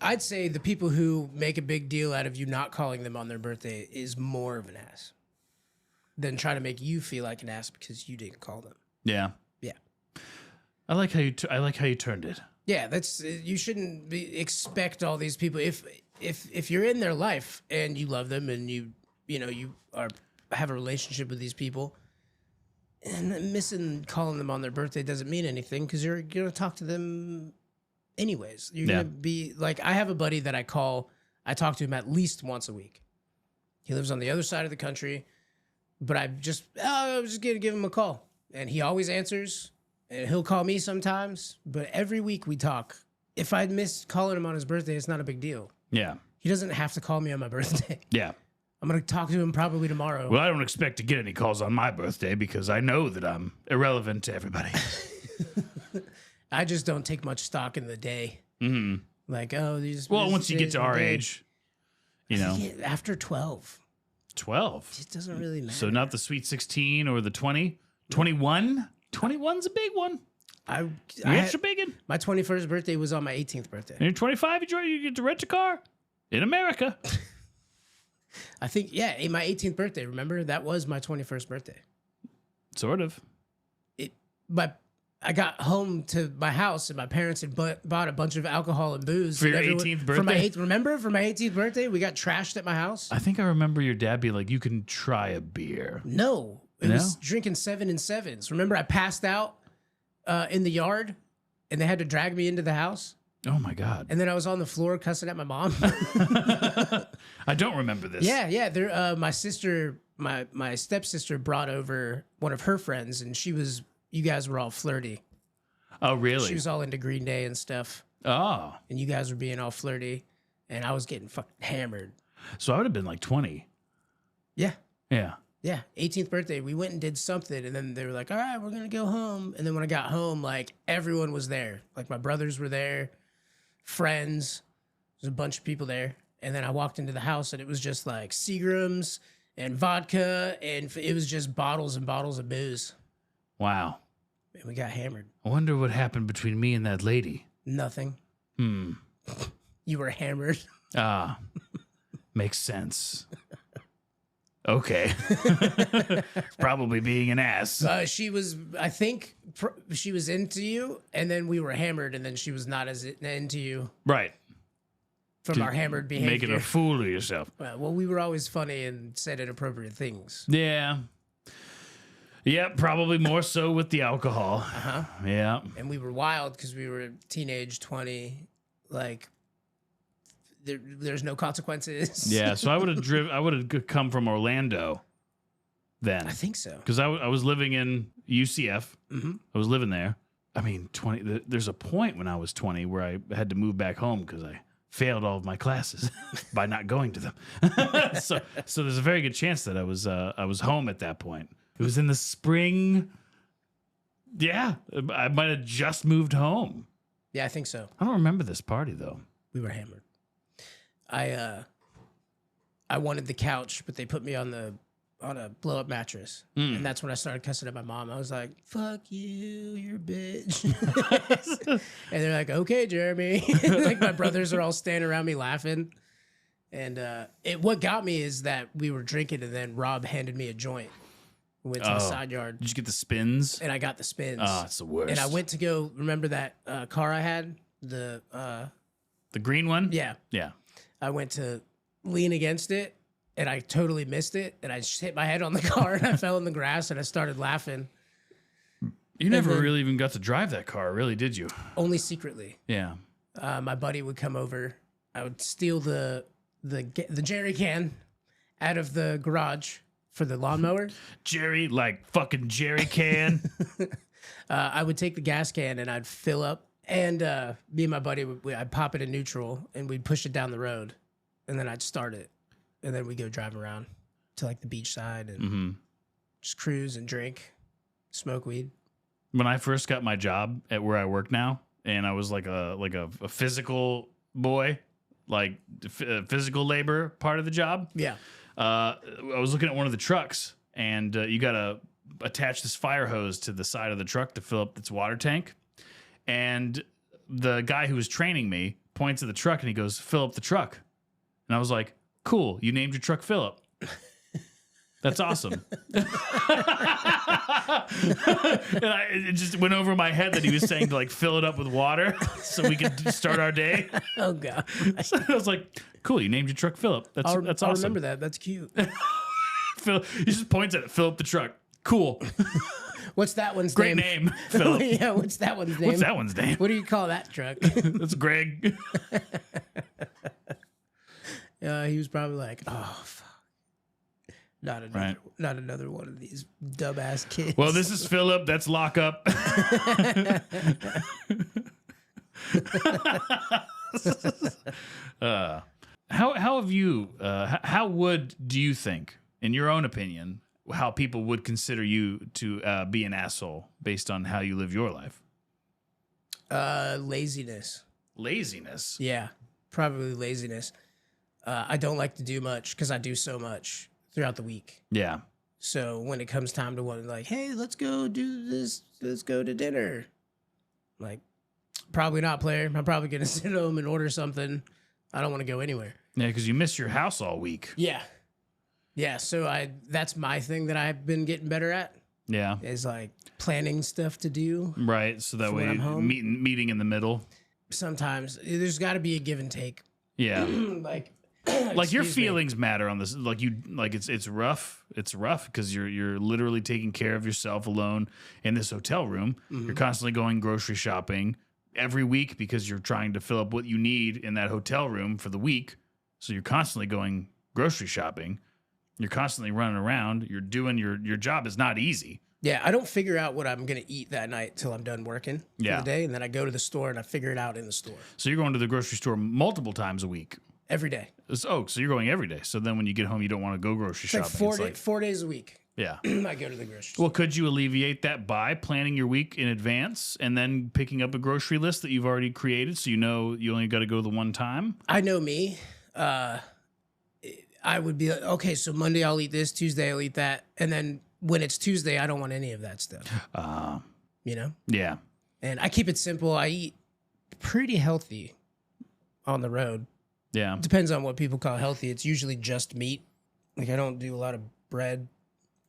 I'd say the people who make a big deal out of you not calling them on their birthday is more of an ass than trying to make you feel like an ass because you didn't call them. Yeah, Yeah, I like how you turned it. yeah. That's you shouldn't expect all these people if you're in their life and you love them and you have a relationship with these people. And missing calling them on their birthday doesn't mean anything because you're going to talk to them anyways. You're going to be like, I have a buddy that I talk to him at least once a week. He lives on the other side of the country, but I was just going to give him a call. And he always answers, and he'll call me sometimes. But every week we talk. If I miss calling him on his birthday, it's not a big deal. Yeah, He doesn't have to call me on my birthday. yeah. I'm going to talk to him probably tomorrow. Well, I don't expect to get any calls on my birthday because I know that I'm irrelevant to everybody. I just don't take much stock in the day. Mm-hmm. Like, these. Well, once you get to our age, after 12, 12. it doesn't really matter. So not the Sweet 16 or the 20, 21. 21's a big one. I Extra big one. my 21st birthday was on my 18th birthday. And you're 25. You get to rent a car in America. I think, in my 18th birthday. Remember, that was my 21st birthday. Sort of. I got home to my house and my parents had bought a bunch of alcohol and booze For your and 18th For my birthday? remember for my 18th birthday, we got trashed at my house. I think I remember your dad being like, you can try a beer. No, it No? was drinking 7 and 7s. Remember, I passed out in the yard, and they had to drag me into the house. Oh, my God. And then I was on the floor cussing at my mom. I don't remember this. Yeah. My sister, my stepsister brought over one of her friends, and she was you guys were all flirty. Oh, really? She was all into Green Day and stuff, Oh. and you guys were being all flirty, and I was getting fucking hammered. So I would have been like 20. Yeah. Yeah. Yeah, 18th birthday. We went and did something, and then they were like, all right, we're going to go home. And then when I got home, like, everyone was there. Like, my brothers were there, friends. There's a bunch of people there. And then I walked into the house, and it was just, like, Seagrams and vodka, and it was just bottles and bottles of booze. Wow. And we got hammered. I wonder what happened between me and that lady. Nothing. You were hammered. Ah. Makes sense. Okay. Probably being an ass. She was, I think, she was into you, and then we were hammered, and then she was not as into you Right. from our hammered behavior. Making a fool of yourself. Well, we were always funny and said inappropriate things. Yeah. Yeah, probably more so with the alcohol. Uh-huh. Yeah. And we were wild because we were teenage, 20, like, there's no consequences. Yeah, so I would have come from Orlando then. I think so. Because I was living in UCF. Mm-hmm. I was living there. I mean, 20. There's a point when I was 20 where I had to move back home because I failed all of my classes by not going to them. so there's a very good chance that I was home at that point. It was in the spring. Yeah, I might have just moved home. Yeah, I think so. I don't remember this party though. We were hammered. I wanted the couch, but they put me on a blow up mattress, and that's when I started cussing at my mom. I was like, "Fuck you, you're a bitch," and they're like, "Okay, Jeremy." Like my brothers are all standing around me laughing, and what got me is that we were drinking, and then Rob handed me a joint. We went to the side yard, Did you get the spins? and I got the spins. Oh, it's the worst. And I went to go. Remember that car I had? The green one? yeah. Yeah. I went to lean against it, and I totally missed it, and I just hit my head on the car, and I fell in the grass, and I started laughing. You never then- really even got to drive that car, really, did you? Only secretly. Yeah. My buddy would come over. I would steal the jerry can out of the garage for the lawnmower. Jerry, like fucking Jerry can. I would take the gas can, and I'd fill up. And me and my buddy, I'd pop it in neutral, and we'd push it down the road, and then I'd start it, and then we'd go drive around to like the beach side and just cruise and drink, smoke weed. When I first got my job at where I work now, and I was like a physical boy, like physical labor part of the job. Yeah. I was looking at one of the trucks, and you got to attach this fire hose to the side of the truck to fill up its water tank. And the guy who was training me points at the truck and he goes, "Fill up the truck." And I was like, "Cool, you named your truck Philip. That's awesome." And it just went over my head that he was saying to like fill it up with water so we could start our day. Oh god. So I was like, "Cool, you named your truck Philip. That's I'll awesome." remember that. That's cute. He just points at it, "Fill up the truck." Cool. What's that one's Great name? name, Philip. Yeah, what's that one's name? What's that one's name? What do you call that truck? That's Greg. He was probably like, "Oh fuck, not another one of these dumbass kids." Well, this is Philip. That's lockup. How have you? How do you think, in your own opinion, how people would consider you to be an asshole based on how you live your life? Laziness. Laziness. Yeah, probably laziness. I don't like to do much because I do so much throughout the week. Yeah. So when it comes time to one, like, "Hey, let's go do this. Let's go to dinner." Like, probably not, player. I'm probably gonna sit home and order something. I don't want to go anywhere. Yeah, because you miss your house all week. Yeah. Yeah, so that's my thing that I've been getting better at Yeah. is like planning stuff to do. Right. So that For way, when I'm home. meeting in the middle. Sometimes there's got to be a give and take. Yeah. Like Like your excuse me. feelings matter on this. Like it's rough. It's rough because you're literally taking care of yourself alone in this hotel room. You're constantly going grocery shopping every week because you're trying to fill up what you need in that hotel room for the week. So you're constantly going grocery shopping. You're constantly running around. You're doing your job is not easy. Yeah, I don't figure out what I'm gonna eat that night till I'm done working for Yeah. the day, and then I go to the store and I figure it out in the store So you're going to the grocery store multiple times a week. every day. So you're going every day. So then when you get home, you don't want to go grocery It's like shopping. 4 days a week. Yeah. I go to the grocery store. Well, could you alleviate that by planning your week in advance and then picking up a grocery list that you've already created so you know you only got to go the one time? I know me. I would be like, okay, so Monday I'll eat this, Tuesday I'll eat that, and then when it's Tuesday, I don't want any of that stuff. You know? Yeah. And I keep it simple. I eat pretty healthy on the road. Yeah. Depends on what people call healthy. It's usually just meat. Like I don't do a lot of bread,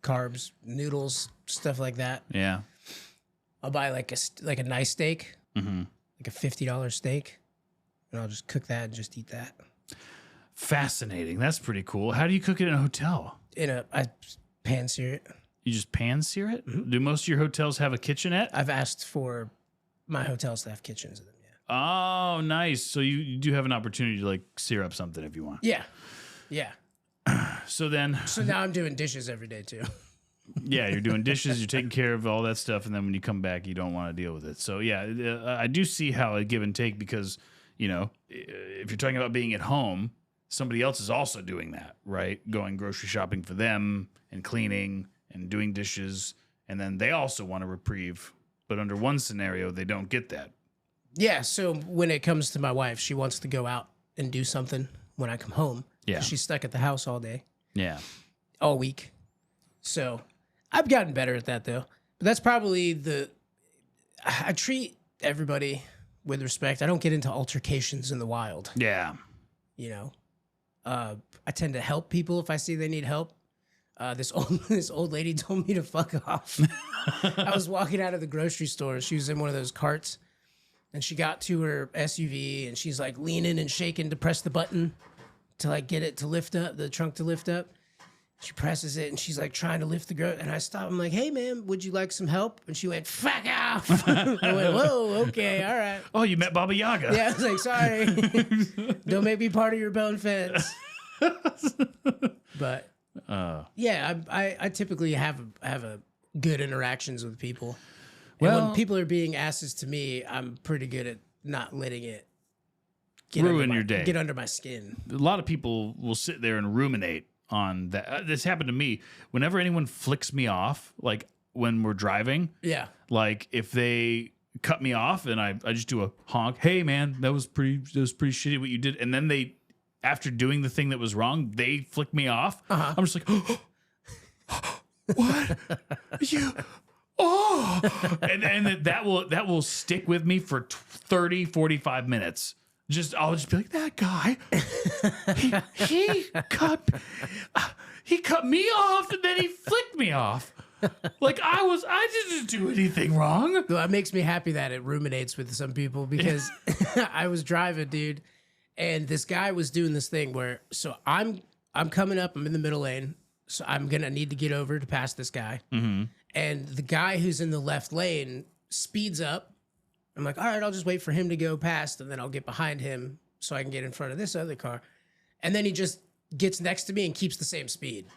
carbs, noodles, stuff like that. Yeah. I'll buy like a nice steak, Mm-hmm. like a $50 steak, and I'll just cook that and just eat that. Fascinating. That's pretty cool. How do you cook it in a hotel? I pan sear it. You just pan sear it? Mm-hmm. Do most of your hotels have a kitchenette? I've asked for my hotels to have kitchens in them. Yeah. Oh, nice. So you do have an opportunity to like sear up something if you want. Yeah. Yeah. So then, So now I'm doing dishes every day too. yeah, you're doing dishes, you're taking care of all that stuff, and then when you come back, you don't want to deal with it. So yeah, I do see how a give and take because, you know, if you're talking about being at home, somebody else is also doing that, right? Going grocery shopping for them and cleaning and doing dishes, and then they also want a reprieve. But under one scenario, they don't get that. Yeah. So when it comes to my wife, she wants to go out and do something when I come home. Yeah. She's stuck at the house all day, Yeah. all week. So I've gotten better at that though. But that's probably I treat everybody with respect. I don't get into altercations in the wild, Yeah. you know. I tend to help people if I see they need help. This old lady told me to fuck off. I was walking out of the grocery store. She was in one of those carts, and she got to her SUV, and she's like leaning and shaking to press the button to like get it to lift up, the trunk to lift up. She presses it, and she's like trying to lift the and I stop. I'm like, "Hey, ma'am, would you like some help?" And she went, "Fuck off!" I went, "Whoa, okay, all right." Oh, you met Baba Yaga. Yeah, I was like, "Sorry, don't make me part of your bone fence." But yeah, I typically have a good interactions with people. And Well- when people are being asses to me, I'm pretty good at not letting it Ruin your day. Get under my skin. A lot of people will sit there and ruminate on that. This happened to me. Whenever anyone flicks me off, like when we're driving, Yeah. like if they cut me off and I just do a honk, hey man, that was pretty shitty what you did. And then they, after doing the thing that was wrong, they flick me off. Uh-huh. I'm just like, what? You, oh, and that will stick with me for 30, 45 minutes. I'll just be like, that guy, he cut me off and then he flicked me off. Like I didn't do anything wrong. Well, it makes me happy that it ruminates with some people because I was driving, dude, and this guy was doing this thing where I'm coming up, I'm in the middle lane, so I'm gonna need to get over to pass this guy, and the guy who's in the left lane speeds up. I'm like, all right, I'll just wait for him to go past, and then I'll get behind him so I can get in front of this other car, and then he just gets next to me and keeps the same speed.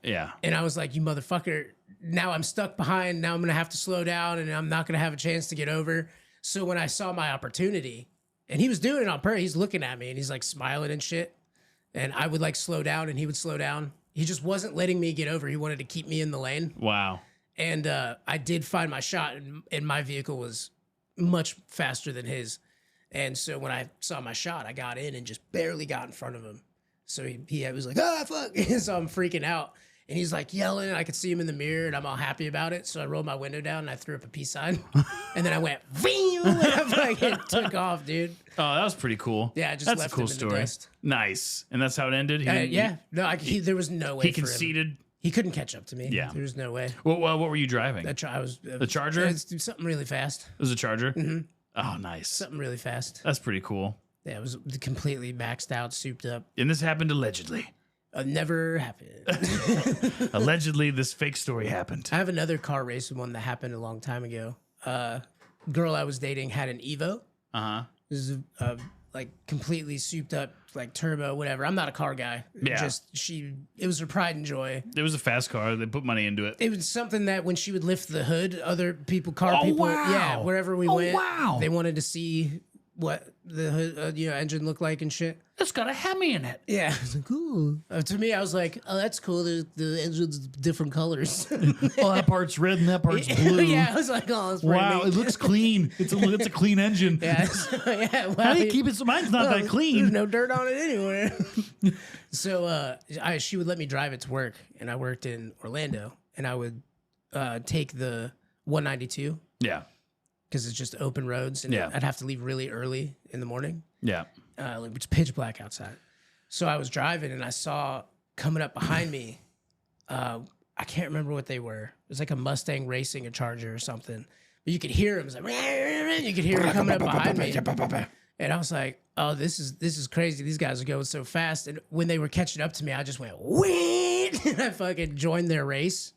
Yeah. And I was like, you motherfucker, now I'm stuck behind. Now I'm going to have to slow down and I'm not going to have a chance to get over. So when I saw my opportunity, and he was doing it on purpose, he's looking at me and he's like smiling and shit. And I would like slow down and he would slow down. He just wasn't letting me get over. He wanted to keep me in the lane. Wow. And I did find my shot and my vehicle was much faster than his. And so when I saw my shot, I got in and just barely got in front of him. So he was like, ah, fuck. So I'm freaking out. And he's like yelling, and I could see him in the mirror, and I'm all happy about it. So I rolled my window down, and I threw up a peace sign. And then I went, "Ving!" and I fucking took off, dude. Oh, that was pretty cool. Yeah, I just that's left a cool him in the story. dust. Nice. And that's how it ended? Yeah. No, there was no way He for him. conceded? He couldn't catch up to me. Yeah. There was no way. What were you driving? I was The Charger? It's something really fast. It was a Charger? Mm-hmm. Oh, nice. Something really fast. That's pretty cool. Yeah, it was completely maxed out, souped up. And this happened allegedly. Never happened. Allegedly, this fake story happened. I have another car racing one that happened a long time ago. Girl I was dating had an Evo. Uh-huh. This is like completely souped up, like turbo, whatever. I'm not a car guy. Yeah. It was her pride and joy. It was a fast car. They put money into it. It was something that when she would lift the hood, other people, Oh, people, wow. yeah, wherever we went, wow. they wanted to see what the hood, engine looked like and shit. It's got a Hemi in it. Yeah, I was like, cool. To me, I was like, oh, that's cool. The engine's different colors. Well, that part's red and that part's blue. Yeah, I was like, oh, that's pretty Wow, neat. it looks clean. It's a clean engine. Yeah, yeah. Well, How do you keep it so mine's not that There's clean? no dirt on it anywhere. So she would let me drive it to work, and I worked in Orlando, and I would take the 192 Yeah. because it's just open roads, and Yeah. I'd have to leave really early in the morning. Yeah. Like it's pitch black outside. So I was driving, and I saw coming up behind me. I can't remember what they were. It was like a Mustang racing a Charger or something. But you could hear him. It was like you could hear him coming up behind me. And I was like, "Oh, this is crazy. These guys are going so fast." And when they were catching up to me, I just went, "Wait!" And I fucking joined their race,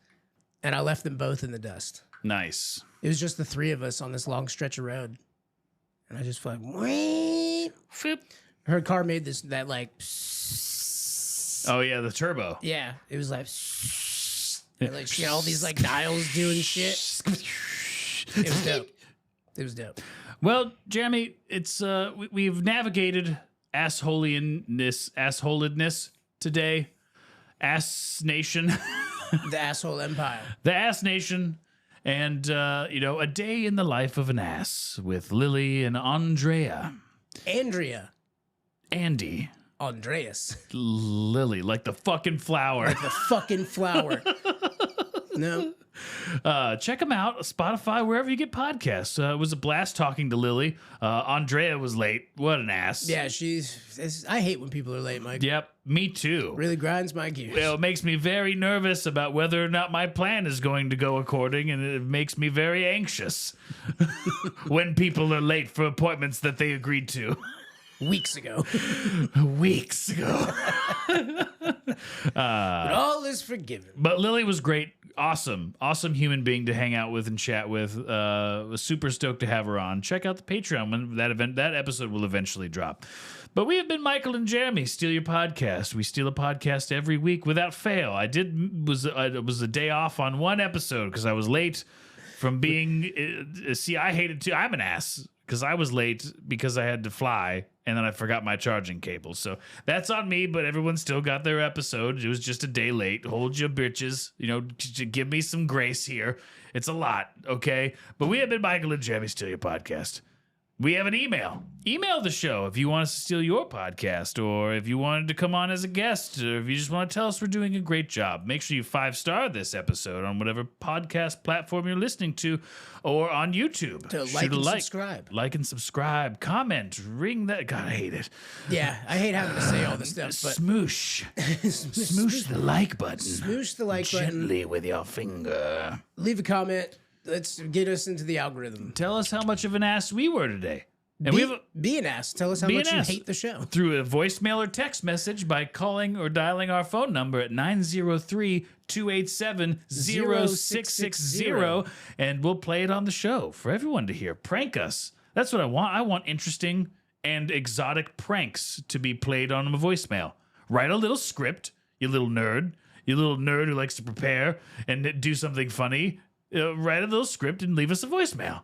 and I left them both in the dust. Nice. It was just the three of us on this long stretch of road, and I just fucking wait. Her car made that like, Oh yeah, the turbo. yeah, it was like, and like she had all these like dials doing shit. It was dope. It was dope. Well, Jeremy, it's we've navigated assholedness today. Ass Nation, The asshole empire. the Ass Nation, and a day in the life of an ass with Lilly and Andrea. Andrea. Andy. Andreas. Lily, like the fucking flower. The fucking flower. No. Check them out, Spotify, wherever you get podcasts. It was a blast talking to Lily. Andrea was late. What an ass. Yeah, I hate when people are late, Mike. Yep, me too. Really grinds my gears. Well, it makes me very nervous about whether or not my plan is going to go according, and it makes me very anxious when people are late for appointments that they agreed to. Weeks ago. Weeks ago. But all is forgiven. But Lily was great. Awesome human being to hang out with and chat with. Was super stoked to have her on. Check out the Patreon when that episode will eventually drop. But we have been Michael and Jeremy, Steal Your Podcast. We steal a podcast every week without fail. It was a day off on one episode because I was late from being. I hated too. I'm an ass because I was late because I had to fly. And then I forgot my charging cable. So that's on me, but everyone still got their episode. It was just a day late. Hold your bitches. Give me some grace here. It's a lot, okay? But we have been Michael and Jeremy Steal Your Podcast. We have an email. Email the show if you want us to steal your podcast, or if you wanted to come on as a guest, or if you just want to tell us we're doing a great job. Make sure you 5-star this episode on whatever podcast platform you're listening to, or on YouTube. To Shoot a subscribe. Like and subscribe. Comment. Ring that. God, I hate it. Yeah, I hate having to say all this stuff, but Smoosh. Smoosh the like button. smoosh the like button. Gently with your finger. Leave a comment. Let's get us into the algorithm. Tell us how much of an ass we were today. And we have Be an ass. Tell us how Be much an you ass. hate the show. through a voicemail or text message by calling or dialing our phone number at 903-287-0660, and we'll play it on the show for everyone to hear. Prank us. That's what I want. I want interesting and exotic pranks to be played on a voicemail. Write a little script, you little nerd. You little nerd who likes to prepare and do something funny. Write a little script and leave us a voicemail.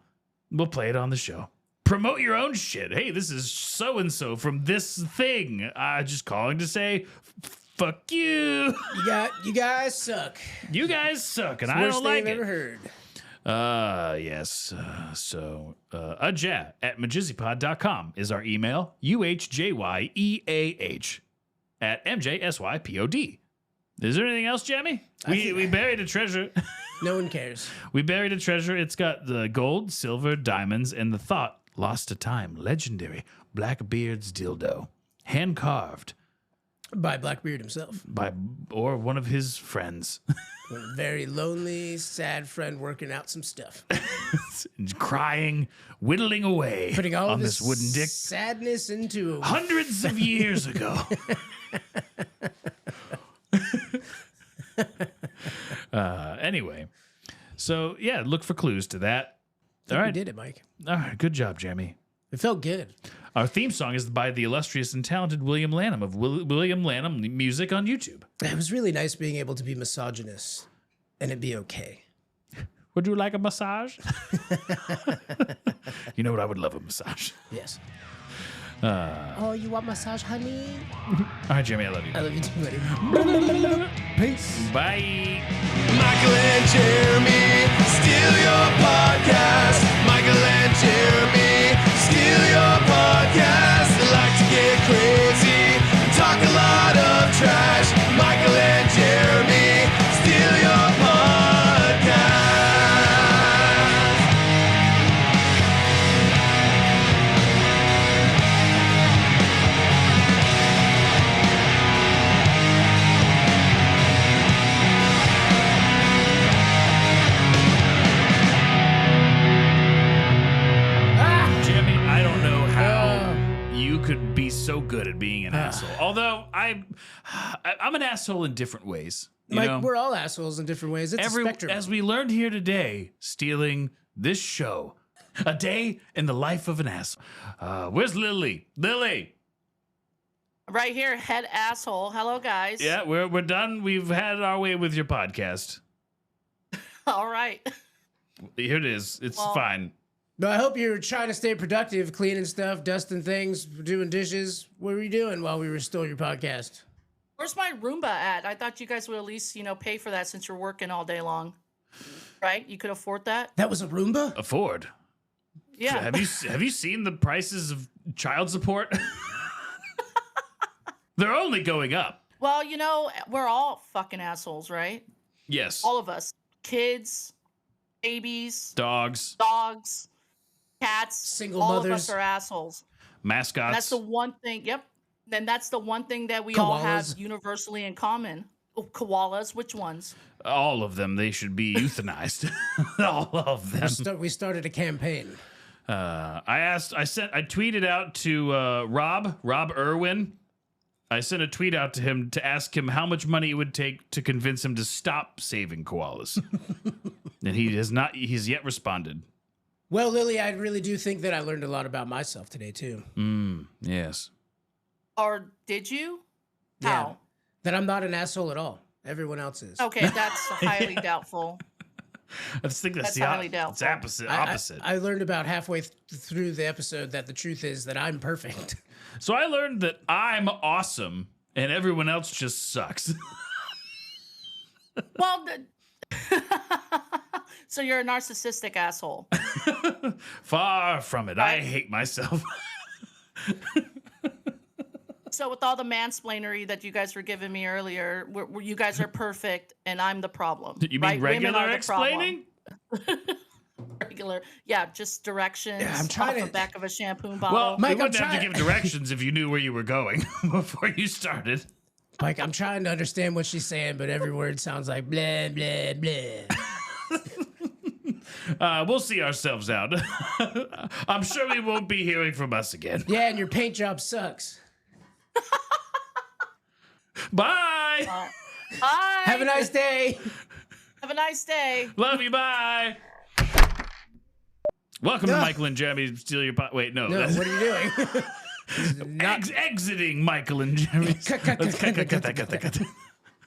We'll play it on the show. Promote your own shit. Hey, this is so-and-so from this thing. Just calling to say, fuck you. You guys suck. You guys suck, and I Worst don't thing like I've ever it. heard. Yes. At MJSYPod.com is our email. UHJYEAH at MJSYPOD. Is there anything else, Jamie? We buried a treasure. No one cares. We buried a treasure. It's got the gold, silver, diamonds, and the thought lost to time. Legendary Blackbeard's dildo. Hand carved By Blackbeard himself. or one of his friends. A very lonely, sad friend working out some stuff. Crying, whittling away Putting all on of this his wooden dick. sadness into a Hundreds of years ago. Anyway, so yeah, look for clues to that. All We right, did it, Mike. all right, good job, Jamie. It felt good. Our theme song is by the illustrious and talented William Lanham of William Lanham Music on YouTube. It was really nice being able to be misogynist and it be okay. Would you like a massage? You know what? I would love a massage. Yes. Oh, you want massage, honey? All right, Jeremy, I love you. I love you too, buddy. Peace. Bye. Michael and Jeremy steal your podcast. Michael and Jeremy steal your podcast. They like to get crazy, talk a lot of trash. Michael and Jeremy steal your podcast. Jimmy, I don't know how you could be so good at being an asshole. Although I'm an asshole in different ways. You Mike, know? we're all assholes in different ways. It's a spectrum. As we learned here today, stealing this show, a day in the life of an asshole. Where's Lily? Lily. Right here, head asshole. Hello, guys. Yeah, we're done. We've had our way with your podcast. All right. Here it is. It's fine. No, I hope you're trying to stay productive, cleaning stuff, dusting things, doing dishes. What were you doing while we were still your podcast? Where's my Roomba at? I thought you guys would at least, pay for that since you're working all day long. Right? You could afford that? That was a Roomba? Afford. Yeah. Have you seen the prices of child support? They're only going up. Well, we're all fucking assholes, right? Yes. All of us. Kids, babies, Dogs, cats, Single all mothers. of us are assholes. mascots. And that's the one thing. Yep. And that's the one thing that we all have Koalas. universally in common. Oh, koalas, which ones? All of them. They should be euthanized. All of them. We started a campaign. I tweeted out to Rob Irwin. I sent a tweet out to him to ask him how much money it would take to convince him to stop saving koalas. And he's yet responded. Well, Lily, I really do think that I learned a lot about myself today, too. Yes. Or did you? Yeah. How? That I'm not an asshole at all. Everyone else is. Okay, that's highly doubtful. I just think that's highly it's doubtful. opposite. I learned about halfway through the episode that the truth is that I'm perfect. So I learned that I'm awesome and everyone else just sucks. Well, so you're a narcissistic asshole. Far from it. I Right. hate myself. So with all the mansplainery that you guys were giving me earlier, you guys are perfect and I'm the problem. You mean right? Women are regular the problem. explaining? Regular, yeah, just directions. Yeah, I'm trying off to- the back of a shampoo bottle. Well, Mike, you wouldn't I'm have to trying- give directions if you knew where you were going before you started. Like, I'm trying to understand what she's saying, but every word sounds like blah, blah, blah. We'll see ourselves out. I'm sure we won't be hearing from us again. Yeah, and your paint job sucks. Bye. Bye. Have a nice day. Have a nice day. Love you. Bye. Welcome to Ugh. Michael and Jeremy Steal Your Pot. Wait, no. No, that's what are you doing? exiting Michael and Jeremy. Cut, cut, Let's cut, cut cut, that. cut.